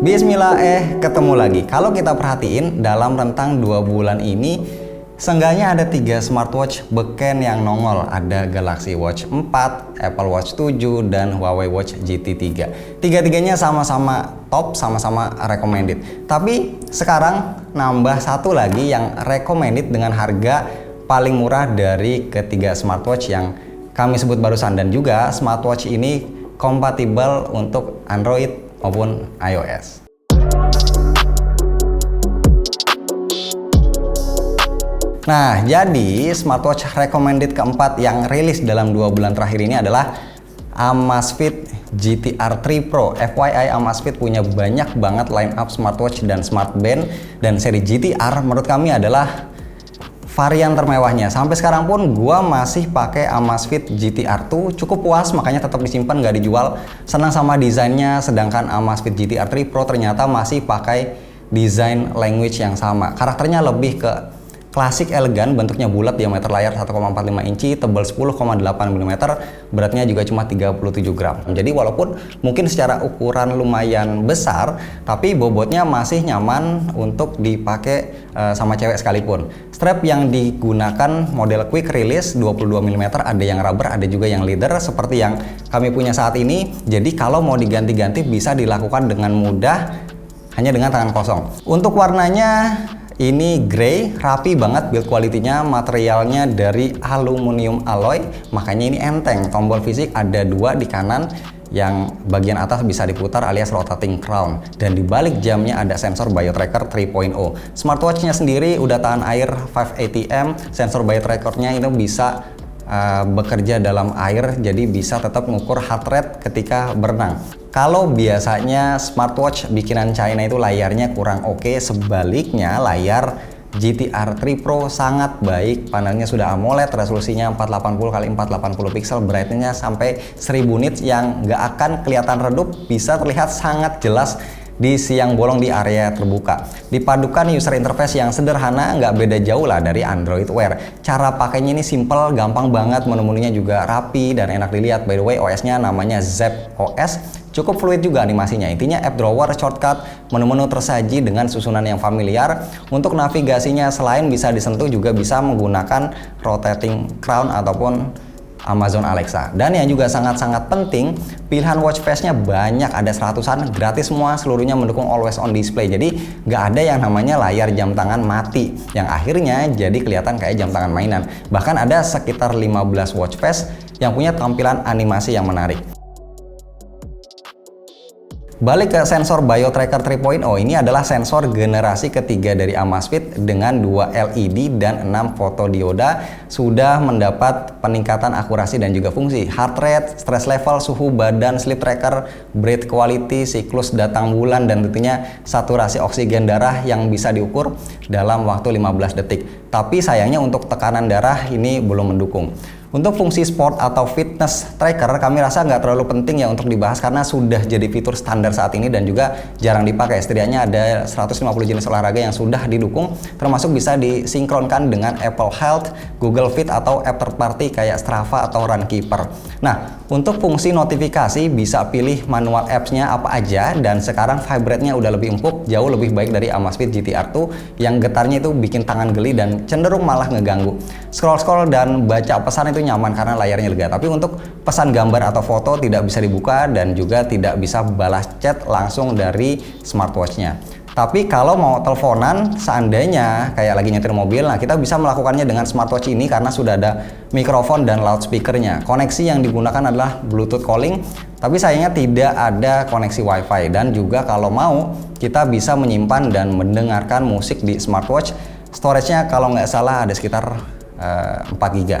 Bismillah, ketemu lagi. Kalau kita perhatiin dalam rentang 2 bulan ini, seenggaknya ada 3 smartwatch beken yang nongol. Ada Galaxy Watch 4, Apple Watch 7, dan Huawei Watch GT3. Tiga-tiganya sama-sama top, sama-sama recommended. Tapi sekarang nambah satu lagi yang recommended dengan harga paling murah dari ketiga smartwatch yang kami sebut barusan. Dan juga smartwatch ini kompatibel untuk Android maupun iOS. Nah, jadi smartwatch recommended keempat yang rilis dalam 2 bulan terakhir ini adalah Amazfit GT-R 3 Pro. FYI, Amazfit punya banyak banget line up smartwatch dan smartband, dan seri GT-R menurut kami adalah varian termewahnya. Sampai sekarang pun gua masih pakai Amazfit GT-R 2, cukup puas, makanya tetap disimpan, nggak dijual. Senang sama desainnya, sedangkan Amazfit GT-R 3 Pro ternyata masih pakai desain language yang sama. Karakternya lebih ke klasik elegan, bentuknya bulat, diameter layar 1,45 inci, tebal 10,8 mm, beratnya juga cuma 37 gram. Jadi walaupun mungkin secara ukuran lumayan besar, tapi bobotnya masih nyaman untuk dipakai sama cewek sekalipun. Strap yang digunakan model quick release 22 mm, ada yang rubber, ada juga yang leather seperti yang kami punya saat ini. Jadi kalau mau diganti-ganti bisa dilakukan dengan mudah hanya dengan tangan kosong. Untuk warnanya ini grey, rapi banget build quality-nya, materialnya dari aluminium alloy, makanya ini enteng. Tombol fisik ada 2 di kanan, yang bagian atas bisa diputar alias rotating crown, dan di balik jamnya ada sensor biotracker 3.0. Smartwatch-nya sendiri udah tahan air 5 ATM, sensor biotracker-nya ini bisa bekerja dalam air, jadi bisa tetap mengukur heart rate ketika berenang. Kalau biasanya smartwatch bikinan China itu layarnya kurang oke, sebaliknya layar GT-R 3 Pro sangat baik. Panelnya sudah AMOLED, resolusinya 480x480 pixel, brightness-nya sampai 1000 nits yang nggak akan kelihatan redup, bisa terlihat sangat jelas di siang bolong di area terbuka. Dipadukan user interface yang sederhana, nggak beda jauh lah dari Android Wear. Cara pakainya ini simple, gampang banget, menu-menunya juga rapi dan enak dilihat. By the way, OS-nya namanya Zepp OS, cukup fluid juga animasinya. Intinya app drawer, shortcut, menu-menu tersaji dengan susunan yang familiar. Untuk navigasinya selain bisa disentuh, juga bisa menggunakan rotating crown ataupun Amazon Alexa. Dan yang juga sangat-sangat penting, pilihan watch face-nya banyak, ada 100-an, gratis semua, seluruhnya mendukung always on display. Jadi nggak ada yang namanya layar jam tangan mati, yang akhirnya jadi kelihatan kayak jam tangan mainan. Bahkan ada sekitar 15 watch face yang punya tampilan animasi yang menarik. Balik ke sensor biotracker 3.0, ini adalah sensor generasi ketiga dari Amazfit dengan 2 LED dan 6 fotodioda. Sudah mendapat peningkatan akurasi dan juga fungsi heart rate, stress level, suhu badan, sleep tracker, breath quality, siklus datang bulan, dan tentunya saturasi oksigen darah yang bisa diukur dalam waktu 15 detik. Tapi sayangnya untuk tekanan darah ini belum mendukung. Untuk fungsi sport atau fitness tracker kami rasa nggak terlalu penting ya untuk dibahas, karena sudah jadi fitur standar saat ini dan juga jarang dipakai. Setidaknya ada 150 jenis olahraga yang sudah didukung, termasuk bisa disinkronkan dengan Apple Health, Google Fit, atau app third party kayak Strava atau Runkeeper. Nah, untuk fungsi notifikasi bisa pilih manual apps-nya apa aja, dan sekarang vibrate-nya udah lebih empuk, jauh lebih baik dari Amazfit GT-R 2 yang getarnya itu bikin tangan geli dan cenderung malah ngeganggu. Scroll-scroll dan baca pesan itu nyaman karena layarnya lega, tapi untuk pesan gambar atau foto tidak bisa dibuka dan juga tidak bisa balas chat langsung dari smartwatch-nya. Tapi kalau mau teleponan seandainya kayak lagi nyetir mobil, nah kita bisa melakukannya dengan smartwatch ini karena sudah ada mikrofon dan loudspeakernya. Koneksi yang digunakan adalah Bluetooth calling, tapi sayangnya tidak ada koneksi WiFi. Dan juga kalau mau kita bisa menyimpan dan mendengarkan musik di smartwatch. Storage-nya kalau nggak salah ada sekitar 4 GB.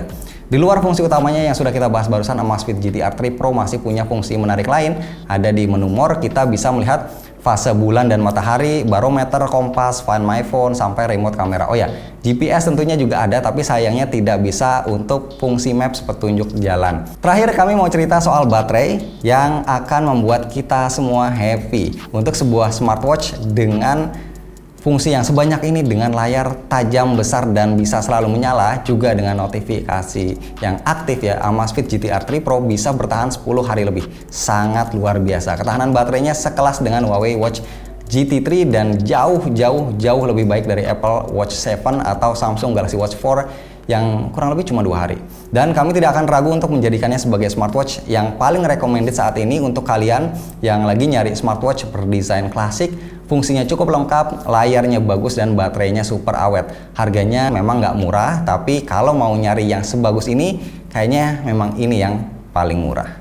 Di luar fungsi utamanya yang sudah kita bahas barusan, Amazfit GT-R 3 Pro masih punya fungsi menarik lain. Ada di menu More, kita bisa melihat fase bulan dan matahari, barometer, kompas, Find My Phone, sampai remote kamera. Oh ya, GPS tentunya juga ada, tapi sayangnya tidak bisa untuk fungsi Maps, petunjuk jalan. Terakhir kami mau cerita soal baterai yang akan membuat kita semua happy. Untuk sebuah smartwatch dengan fungsi yang sebanyak ini, dengan layar tajam besar dan bisa selalu menyala, juga dengan notifikasi yang aktif ya, Amazfit GT-R 3 Pro bisa bertahan 10 hari lebih. Sangat luar biasa. Ketahanan baterainya sekelas dengan Huawei Watch GT3 dan jauh lebih baik dari Apple Watch 7 atau Samsung Galaxy Watch 4 yang kurang lebih cuma 2 hari. Dan kami tidak akan ragu untuk menjadikannya sebagai smartwatch yang paling recommended saat ini untuk kalian yang lagi nyari smartwatch berdesain klasik, fungsinya cukup lengkap, layarnya bagus dan baterainya super awet. Harganya memang nggak murah, tapi kalau mau nyari yang sebagus ini, kayaknya memang ini yang paling murah.